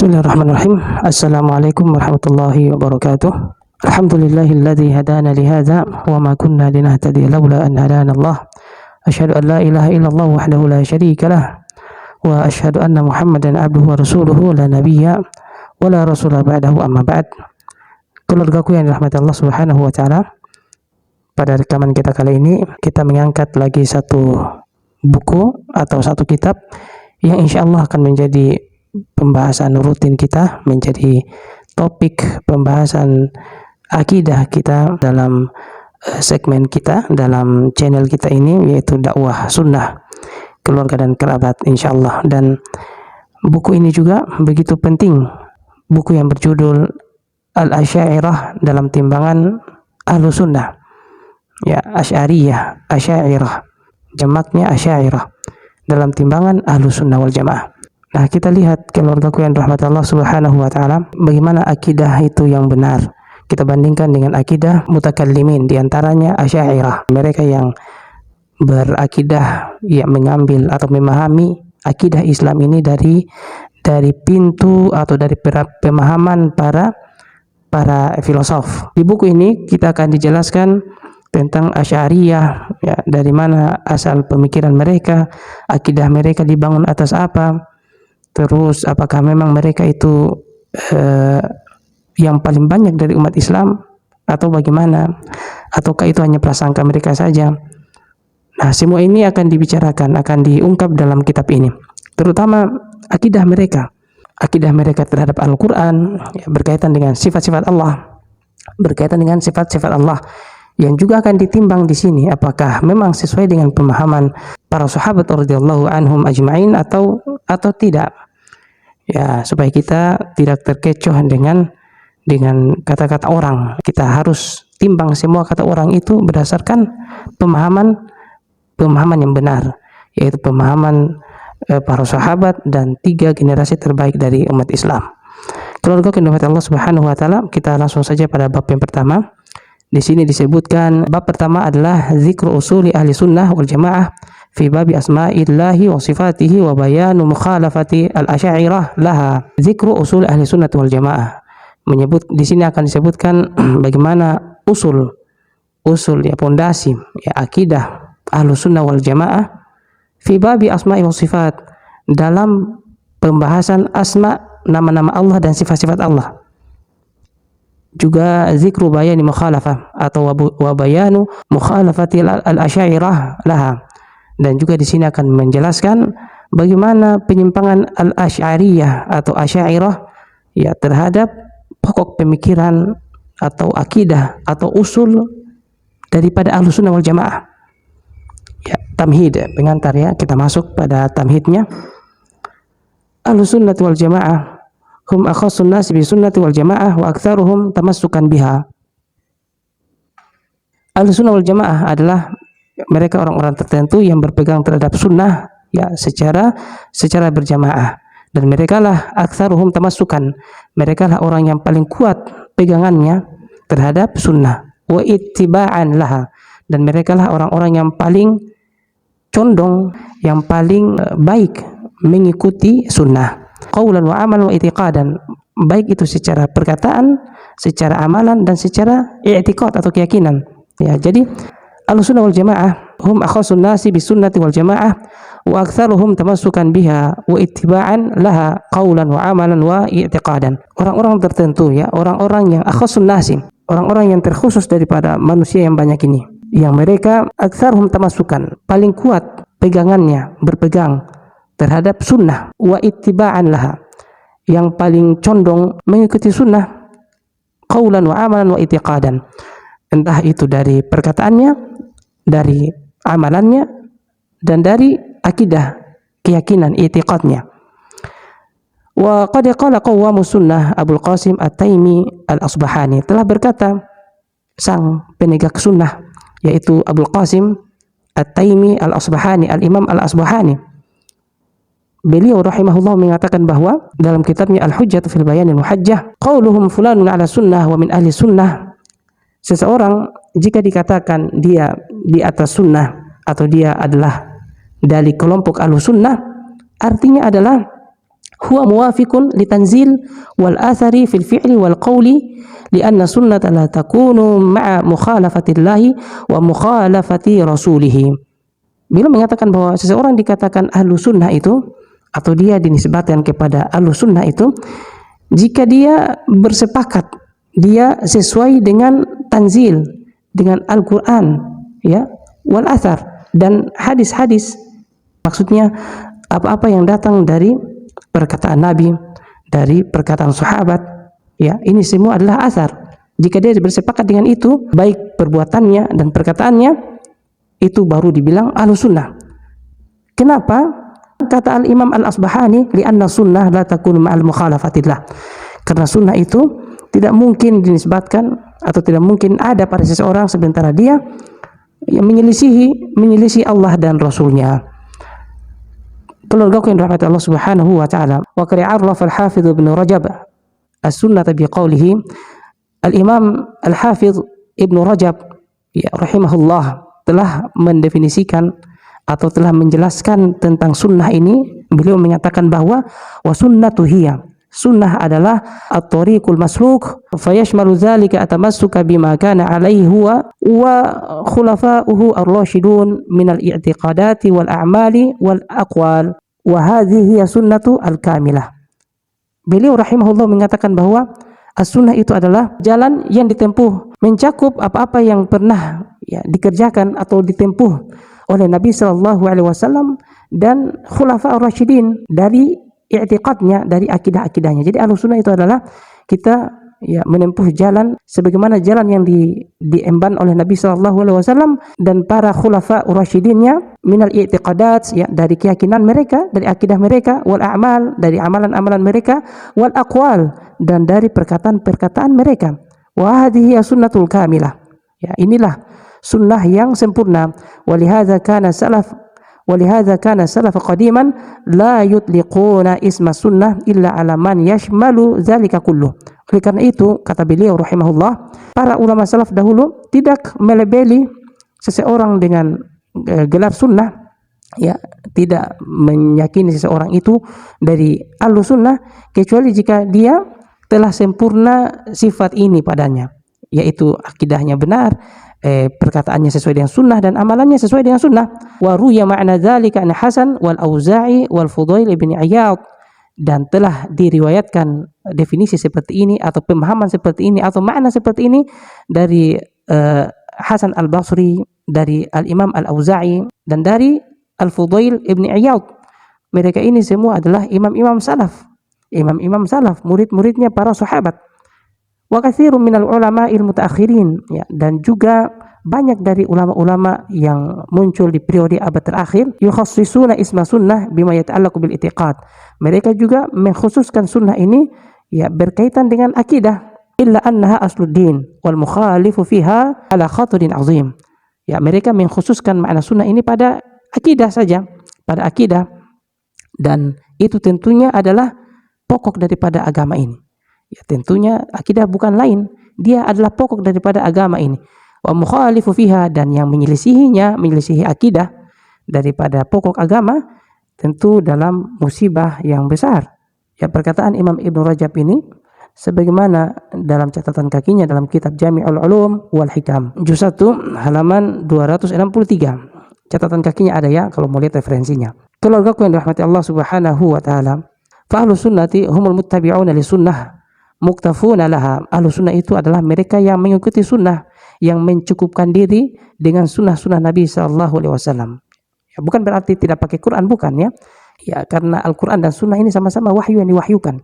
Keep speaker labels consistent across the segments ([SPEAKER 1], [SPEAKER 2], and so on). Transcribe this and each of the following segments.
[SPEAKER 1] Bismillahirrahmanirrahim. Assalamualaikum warahmatullahi wabarakatuh. Alhamdulillahilladzi hadana lihadza wa ma kunna linahtadiya laula an hadana Allah. Asyhadu an la ilaha illallah wahdahu la syarika lah wa asyhadu anna Muhammadan abduhu wa rasuluhu la nabiyya wa la rasula ba'dahu amma ba'd. Keluargaku yang dirahmati Allah Subhanahu wa taala, pada rekaman kita kali ini kita mengangkat lagi satu buku atau satu kitab yang insyaallah akan menjadi pembahasan rutin kita, menjadi topik pembahasan akidah kita dalam segmen kita, dalam channel kita ini, yaitu dakwah sunnah keluarga dan kerabat insyaallah. Dan buku ini juga begitu penting, buku yang berjudul Al-Asy'ariyah dalam timbangan Ahlu Sunnah, ya, Asy'ariyah, Asy'ariyah jamaknya Asy'ariyah dalam timbangan Ahlu Sunnah wal Jamaah. Nah, kita lihat keluargaku yang dirahmati Allah Subhanahu wa taala, bagaimana akidah itu yang benar. Kita bandingkan dengan akidah mutakallimin, di antaranya Asy'ariyah. Mereka yang berakidah, yang mengambil atau memahami akidah Islam ini dari pintu atau dari pemahaman para filosof. Di buku ini kita akan dijelaskan tentang Asy'ariyah, ya, dari mana asal pemikiran mereka, akidah mereka dibangun atas apa. Terus apakah memang mereka itu yang paling banyak dari umat Islam atau bagaimana? Ataukah itu hanya prasangka mereka saja? Nah, semua ini akan dibicarakan, akan diungkap dalam kitab ini. Terutama akidah mereka terhadap Al-Quran, ya, berkaitan dengan sifat-sifat Allah, berkaitan dengan sifat-sifat Allah, yang juga akan ditimbang di sini apakah memang sesuai dengan pemahaman para sahabat radhiyallahu anhum ajma'in atau tidak. Ya, supaya kita tidak terkecoh dengan kata-kata orang. Kita harus timbang semua kata orang itu berdasarkan pemahaman yang benar, yaitu pemahaman para sahabat dan 3 generasi terbaik dari umat Islam. Keluarga yang dirahmati Allah Subhanahu wa taala, kita langsung saja pada bab yang pertama. Di sini disebutkan bab pertama adalah zikru usuli ahli sunnah wal jamaah fi babi asma'illahi wa sifatihi wa bayanu mukhalafati al-asy'ariyah laha. Zikru usul ahli sunnah wal jamaah, menyebut di sini akan disebutkan bagaimana usul ya, pondasi, ya, akidah ahlu sunnah wal jamaah fi babi asma'i wa sifat, dalam pembahasan asma, nama-nama Allah dan sifat-sifat Allah. Juga zikru bayani mukhalafah atau wabayanu mukhalafati al-asy'ariyah laha, dan juga di sini akan menjelaskan bagaimana penyimpangan al-asy'ariyah atau asy'ariyah, ya, terhadap pokok pemikiran atau akidah atau usul daripada ahlu sunnah wal jamaah. Ya, tamhid, pengantar, ya, kita masuk pada tamhidnya. Ahlu sunnah wal jamaah hum akhassun nasi bi sunnati wal jamaah wa aktsaruhum tamassukan biha. Ahlussunnah wal jamaah adalah mereka orang-orang tertentu yang berpegang terhadap sunnah, ya, secara berjamaah, dan mereka lah aktsaruhum tamassukan, mereka lah orang yang paling kuat pegangannya terhadap sunnah, wa ittiba'an laha, dan mereka lah orang-orang yang paling condong, yang paling baik mengikuti sunnah. Qaulan wa amalan wa i'tiqadan, baik itu secara perkataan, secara amalan, dan secara i'tiqad atau keyakinan. Ya, jadi Ahlussunnah wal Jamaah hum akhassun nasi bis sunnati wal jamaah wa aktsaruhum tamassukan biha wa ittiba'an laha qaulan wa amalan wa i'tiqadan. Orang-orang tertentu, ya, orang-orang yang akhassun nasi, orang-orang yang terkhusus daripada manusia yang banyak ini, yang mereka aktsaruhum tamassukan, paling kuat pegangannya, berpegang terhadap sunnah, wa ittiba'an laha, yang paling condong mengikuti sunnah, qaulan wa amalan wa i'tiqadan, entah itu dari perkataannya, dari amalannya, dan dari akidah, keyakinan, i'tiqadnya. Wa qad qala qawwamus sunnah Abul Qasim At-Taimi Al-Asbahani, telah berkata sang penegak sunnah, yaitu Abul Qasim At-Taimi Al-Asbahani, Al-Imam Al-Asbahani. Beliau rahimahullah mengatakan bahwa dalam kitabnya Al-Hujjah fil Bayanil Muhajjah, qauluhum fulanun ala sunnah wa min ahli sunnah, seseorang jika dikatakan dia di atas sunnah atau dia adalah dari kelompok ahlu sunnah, artinya adalah huwa muwafiqun litanzil wal athari fil fi'li wal qawli lianna sunnata la takunu ma'a mukhalafatillahi wa mukhalafati rasulih. Beliau mengatakan bahwa seseorang dikatakan ahlu sunnah itu, atau dia dinisbatkan kepada ahlu sunnah itu, jika dia bersepakat, dia sesuai dengan tanzil, dengan Al-Quran, ya, wal athar, dan hadis-hadis. Maksudnya apa-apa yang datang dari perkataan Nabi, dari perkataan sahabat, ya, ini semua adalah athar. Jika dia bersepakat dengan itu, baik perbuatannya dan perkataannya, itu baru dibilang ahlu sunnah. Kenapa? Kata Al-Imam Al-Asbahani, lianna sunnah la takunu ma'al mukhalafatillah. Karena sunnah itu tidak mungkin dinisbatkan atau tidak mungkin ada pada seseorang sementara dia yang menyelisihi Allah dan Rasulnya. Keluarga yang dirahmati Allah Subhanahu wa taala. Wa qad arrafa al-Hafidz Ibnu Rajab as-sunnah biqaulihi. Al-Imam Al-Hafidz Ibnu Rajab, ya, rahimahullah, telah mendefinisikan atau telah menjelaskan tentang sunnah ini. Beliau menyatakan bahwa wa sunnatu hiya, sunnah adalah at-tariqul masluk fayashmalu dzalika atamassuka bima kana alaihi huwa wa khulafa'uhu ar-rasyidun minal i'tiqadati wal a'mali wal aqwal wa hadhihi hiya sunnatu al-kamilah. Beliau rahimahullah mengatakan bahwa as-sunnah itu adalah jalan yang ditempuh, mencakup apa-apa yang pernah, ya, dikerjakan atau ditempuh oleh Nabi Shallallahu Alaihi Wasallam dan Khulafa ar-Rasyidin dari i'tiqadnya, dari akidah-akidahnya. Jadi Ahlussunnah itu adalah kita, ya, menempuh jalan sebagaimana jalan yang diemban oleh Nabi Shallallahu Alaihi Wasallam dan para Khulafa ar-Rasyidinnya minal i'tiqadat, ya, dari keyakinan mereka, dari akidah mereka, wal a'mal, dari amalan-amalan mereka, wal aqwal, dan dari perkataan-perkataan mereka. Wa hadhihi sunnatul kamilah. Ya, inilah sunnah yang sempurna. Walihadza kana salaf qadiman la yutliquna isma sunnah illa ala man yashmalu dzalika kullu. Oleh karena itu, kata beliau rahimahullah, para ulama salaf dahulu tidak melebeli seseorang dengan gelar sunnah, ya, tidak meyakini seseorang itu dari ahlus sunnah kecuali jika dia telah sempurna sifat ini padanya, yaitu akidahnya benar, perkataannya sesuai dengan sunnah, dan amalannya sesuai dengan sunnah. Wa ruya ma'na dzalika an Hasan wal Auza'i wal Fudail bin Iyad, dan telah diriwayatkan definisi seperti ini atau pemahaman seperti ini atau makna seperti ini dari Hasan al-Basri, dari Al-Imam Al-Auza'i, dan dari Al-Fudail ibn Iyad. Mereka ini semua adalah imam-imam salaf, murid-muridnya para sahabat. Wa katsirun minal ulama'il mutaakhirin, ya, dan juga banyak dari ulama-ulama yang muncul di periode abad terakhir, yukhassisuna isma sunnah bima yata'allaqu bil i'tiqad. Mereka juga mengkhususkan sunnah ini, ya, berkaitan dengan akidah, illa annaha asluddin wal mukhalifu fiha ala khatarin azim. Ya, mereka mengkhususkan makna sunnah ini pada akidah saja, pada akidah, dan itu tentunya adalah pokok daripada agama ini. Ya, tentunya akidah bukan lain, dia adalah pokok daripada agama ini. Wa mukhalifu fiha, dan yang menyelisihi akidah daripada pokok agama, tentu dalam musibah yang besar. Ya, perkataan Imam Ibnu Rajab ini sebagaimana dalam catatan kakinya dalam kitab Jami'ul Ulum wal Hikam, juz 1 halaman 263. Catatan kakinya ada, ya, kalau mau lihat referensinya. Keluargaku yang dirahmati Allah Subhanahu wa taala, fa ahlus sunnati humul muttabi'una li sunnah muktafuna laha. Ahlus sunnah itu adalah mereka yang mengikuti sunnah, yang mencukupkan diri dengan sunnah-sunnah Nabi sallallahu alaihi wasallam. Ya, bukan berarti tidak pakai Quran, bukan, ya. Ya, karena Al-Quran dan sunnah ini sama-sama wahyu yang diwahyukan.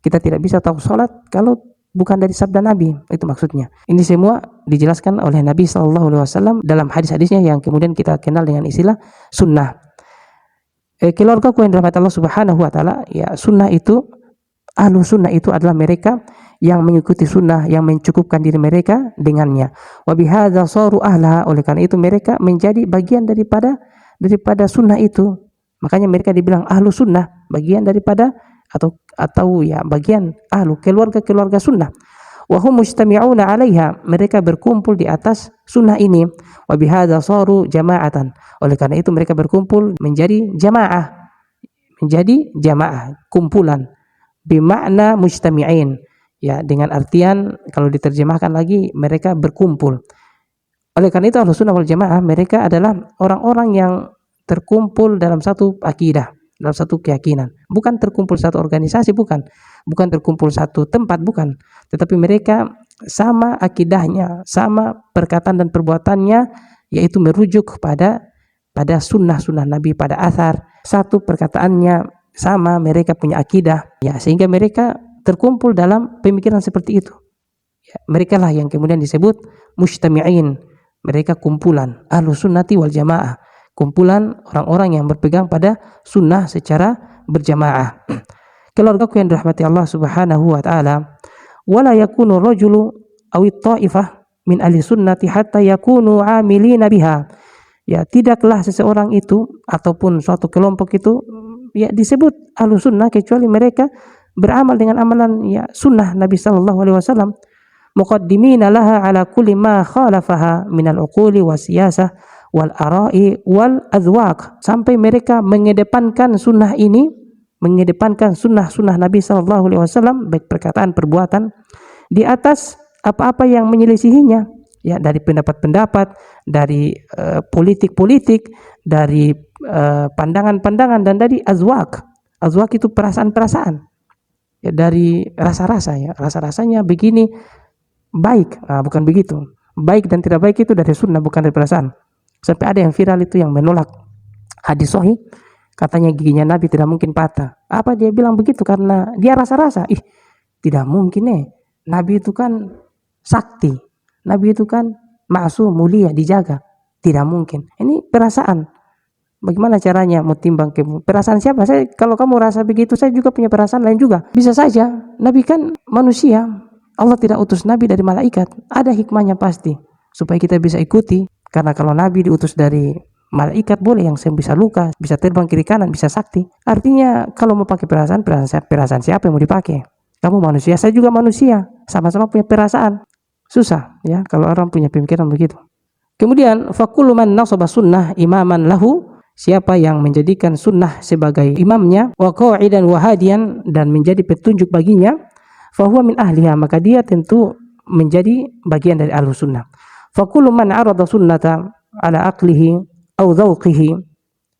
[SPEAKER 1] Kita tidak bisa tahu salat kalau bukan dari sabda Nabi, itu maksudnya. Ini semua dijelaskan oleh Nabi sallallahu alaihi wasallam dalam hadis-hadisnya yang kemudian kita kenal dengan istilah sunnah. Keluargaku yang dirahmati Allah Subhanahu wa taala, ya, sunnah itu, ahlu sunnah itu adalah mereka yang mengikuti sunnah, yang mencukupkan diri mereka dengannya. Wa bihadza saru ahla, oleh karena itu mereka menjadi bagian daripada sunnah itu. Makanya mereka dibilang ahlu sunnah, bagian daripada atau ya bagian ahlu keluarga sunnah. Wa hum mujtami'una 'alaiha, mereka berkumpul di atas sunnah ini. Wa bihadza saru jama'atan, oleh karena itu mereka berkumpul menjadi jamaah, menjadi jamaah, kumpulan, bimakna mujtami'in, ya, dengan artian kalau diterjemahkan lagi mereka berkumpul. Oleh karena itu Ahlus Sunnah wal Jamaah mereka adalah orang-orang yang terkumpul dalam satu akidah, dalam satu keyakinan. Bukan terkumpul satu organisasi, bukan terkumpul satu tempat, bukan, tetapi mereka sama akidahnya, sama perkataan dan perbuatannya, yaitu merujuk pada sunnah Nabi, pada athar. Satu perkataannya sama, mereka punya akidah, ya, sehingga mereka terkumpul dalam pemikiran seperti itu. Ya, mereka lah yang kemudian disebut mujtami'in. Mereka kumpulan Ahlus Sunnati wal Jamaah, kumpulan orang-orang yang berpegang pada sunnah secara berjamaah. Keluargaku yang dirahmati Allah Subhanahu wa taala, wala yakunu rajulu awi ta'ifah min ahli sunnati hatta yakunu 'amilina biha. Ya, tidaklah seseorang itu ataupun suatu kelompok itu ya disebut Ahlus Sunnah kecuali mereka beramal dengan amalan ya sunnah Nabi sallallahu alaihi wasallam, muqaddimina laha ala kulli ma khalafaha min al-uquli was-siyasah wal ara'i wal azwaq, sampai mereka mengedepankan sunnah ini, mengedepankan sunnah Nabi sallallahu alaihi wasallam, baik perkataan perbuatan, di atas apa-apa yang menyelisihinya, ya, dari pendapat-pendapat, dari politik-politik, dari pandangan-pandangan, dan dari azwaq. Azwaq itu perasaan-perasaan, ya, dari rasa-rasa, ya, rasa-rasanya begini baik, bukan begitu. Baik dan tidak baik itu dari sunnah, bukan dari perasaan. Sampai ada yang viral itu yang menolak hadis sahih, katanya giginya Nabi tidak mungkin patah. Apa dia bilang begitu? Karena dia rasa-rasa. Tidak mungkin Nabi itu kan sakti, Nabi itu kan maksum, mulia, dijaga. Tidak mungkin. Ini perasaan. Bagaimana caranya mau timbang ke perasaan siapa? Kalau kamu rasa begitu, saya juga punya perasaan lain juga. Bisa saja. Nabi kan manusia. Allah tidak utus Nabi dari malaikat. Ada hikmahnya pasti supaya kita bisa ikuti. Karena kalau Nabi diutus dari malaikat, boleh yang bisa luka, bisa terbang kiri kanan, bisa sakti. Artinya kalau mau pakai perasaan siapa yang mau dipakai? Kamu manusia, saya juga manusia. Sama-sama punya perasaan. Susah, ya, kalau orang punya pemikiran begitu. Kemudian faqulu man nasaba sunnah imaman lahu, siapa yang menjadikan sunnah sebagai imamnya, wa qa'idan wa hadiyan, dan menjadi petunjuk baginya, fahuwa min ahliha, maka dia tentu menjadi bagian dari Ahlus Sunnah. Faqulu man arada sunnata ala aqlihi au dzauqihi,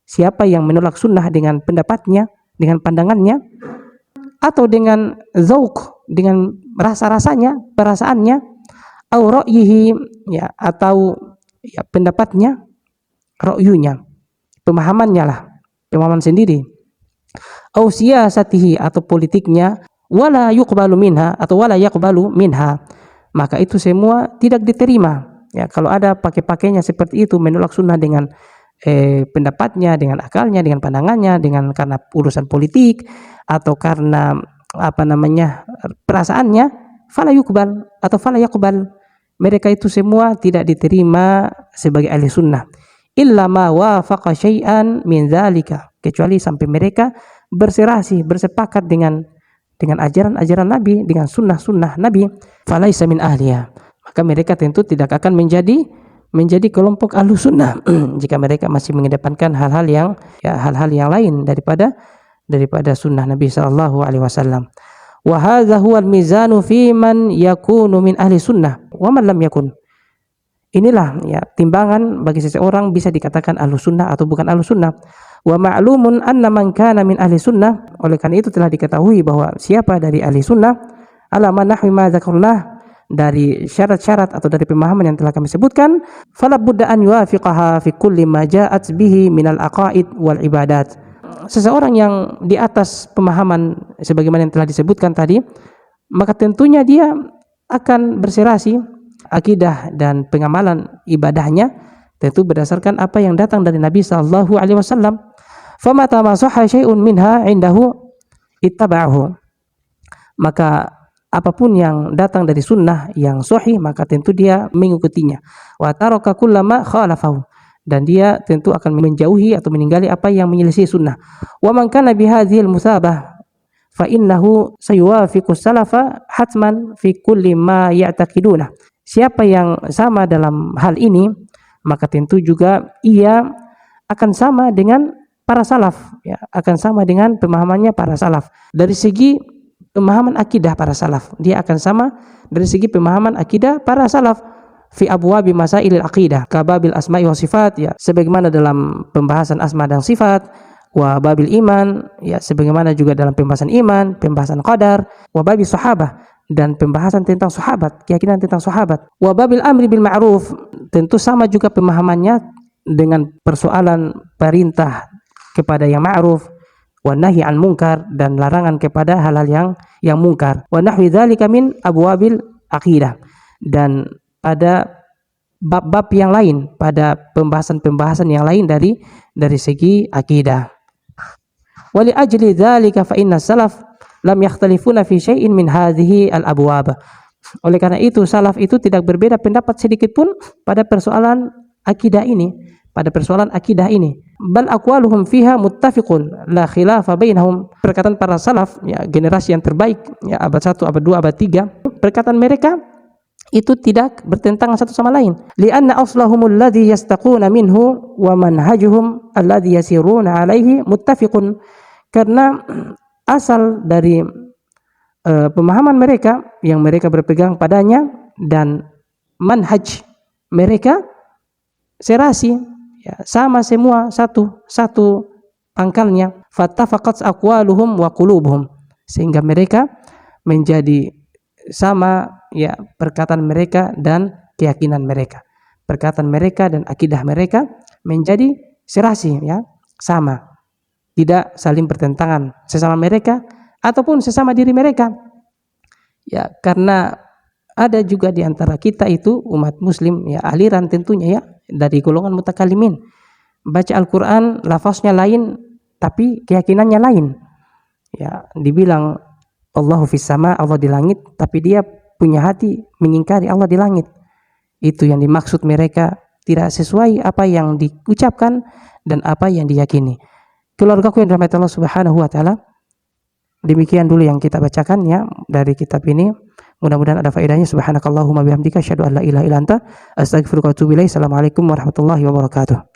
[SPEAKER 1] siapa yang menolak sunnah dengan pendapatnya, dengan pandangannya, atau dengan zauq, dengan rasa-rasanya, perasaannya, au ra'yihi, ya, atau ya pendapatnya, ra'yunya, pemahamannya lah, pemahaman sendiri, au siyasatihi, atau politiknya, wala yuqbalu minha, atau wala yaqbalu minha, maka itu semua tidak diterima. Ya, kalau ada pakai-pakainya seperti itu, menolak sunnah dengan pendapatnya, dengan akalnya, dengan pandangannya, dengan karena urusan politik atau karena perasaannya, fala yuqbal atau fala yaqbal, mereka itu semua tidak diterima sebagai ahli sunnah, illa ma wafaqa syai'an min dzalika, kecuali sampai mereka berserasi, bersepakat dengan ajaran-ajaran Nabi, dengan sunnah Nabi, falaisa min ahliya, maka mereka tentu tidak akan menjadi kelompok Ahlus Sunnah jika mereka masih mengedepankan hal-hal yang lain daripada sunnah Nabi sallallahu alaihi wasallam. Wa hadza huwal mizanu fi man yakunu min ahli sunnah wa man lam yakun. Inilah, ya, timbangan bagi seseorang bisa dikatakan Ahlus Sunnah atau bukan Ahlus Sunnah. Wa ma'lumun anna man kana min ahli sunnah, oleh karena itu telah diketahui bahwa siapa dari ahli sunnah, ala man nahwi ma dzakarna, dari syarat-syarat atau dari pemahaman yang telah kami sebutkan, fala budda an yuwafiqaha fi kulli ma ja'at bihi minal aqaid wal ibadat. Seseorang yang di atas pemahaman sebagaimana yang telah disebutkan tadi, maka tentunya dia akan berserasi akidah dan pengamalan ibadahnya tentu berdasarkan apa yang datang dari Nabi sallallahu alaihi wasallam. Famata ma sahha syai'un minha indahu ittaba'ahu, maka apapun yang datang dari sunnah yang sahih, maka tentu dia mengikutinya. Wa taraka kullama khalafahu, dan dia tentu akan menjauhi atau meninggali apa yang menyelisih sunnah. Wa man kana bihadhil musabah fa innahu sayuwafiqu salafa hatman fi kulli ma ya'taqiduna. Siapa yang sama dalam hal ini, maka tentu juga ia akan sama dengan para salaf, ya, akan sama dengan pemahamannya para salaf. Dari segi pemahaman akidah para salaf, dia akan sama dari segi pemahaman akidah para salaf. Fi abwabi masailil aqidah, kababil asma'i wa sifat, ya, sebagaimana dalam pembahasan asma dan sifat, wa babil iman, ya, sebagaimana juga dalam pembahasan iman, pembahasan qadar, wa babil sahabah, dan pembahasan tentang sahabat, keyakinan tentang sahabat, wa babil amri bil ma'ruf, tentu sama juga pemahamannya dengan persoalan perintah kepada yang ma'ruf, wa nahi an munkar, dan larangan kepada hal-hal yang mungkar, wa nahwi dzalika min abwabil aqidah, dan pada bab-bab yang lain, pada pembahasan-pembahasan yang lain dari segi akidah. Wali ajli dzalika fa inna salaf lam yakhtalifuna fi syai'in min hadhihi al-abwab. Oleh karena itu salaf itu tidak berbeda pendapat sedikit pun pada persoalan akidah ini, Bal aqwaluhum fiha muttafiqun la khilafa bainahum. Perkataan para salaf, ya, generasi yang terbaik, ya, abad 1, abad 2, abad 3, perkataan mereka itu tidak bertentangan satu sama lain. Lianna aslahumul ladzi yastaquna minhu wa manhajuhum alladzi yasiruna alaihi muttafiqun. Karena asal dari pemahaman mereka yang mereka berpegang padanya dan manhaj mereka serasi, ya, sama semua, satu pangkalnya. Fattafaqat aqwaluhum wa qulubuhum, sehingga mereka menjadi sama, ya, perkataan mereka dan keyakinan mereka, perkataan mereka dan akidah mereka menjadi serasi, ya, sama, tidak saling bertentangan sesama mereka ataupun sesama diri mereka, ya, karena ada juga di antara kita itu umat muslim, ya, aliran tentunya, ya, dari golongan mutakalimin, baca Al-Quran lafaznya lain tapi keyakinannya lain, ya, dibilang Allahu fis sama, Allah di langit, tapi dia punya hati mengingkari Allah di langit. Itu yang dimaksud mereka tidak sesuai apa yang diucapkan dan apa yang diyakini. Keluargaku yang dirahmati Allah Subhanahu wa taala, demikian dulu yang kita bacakan, ya, dari kitab ini. Mudah-mudahan ada faedahnya. Subhanakallahumma bihamdika asyhadu an la ilaha illa anta astaghfiruka wa atubu ilaik. Assalamualaikum warahmatullahi wabarakatuh.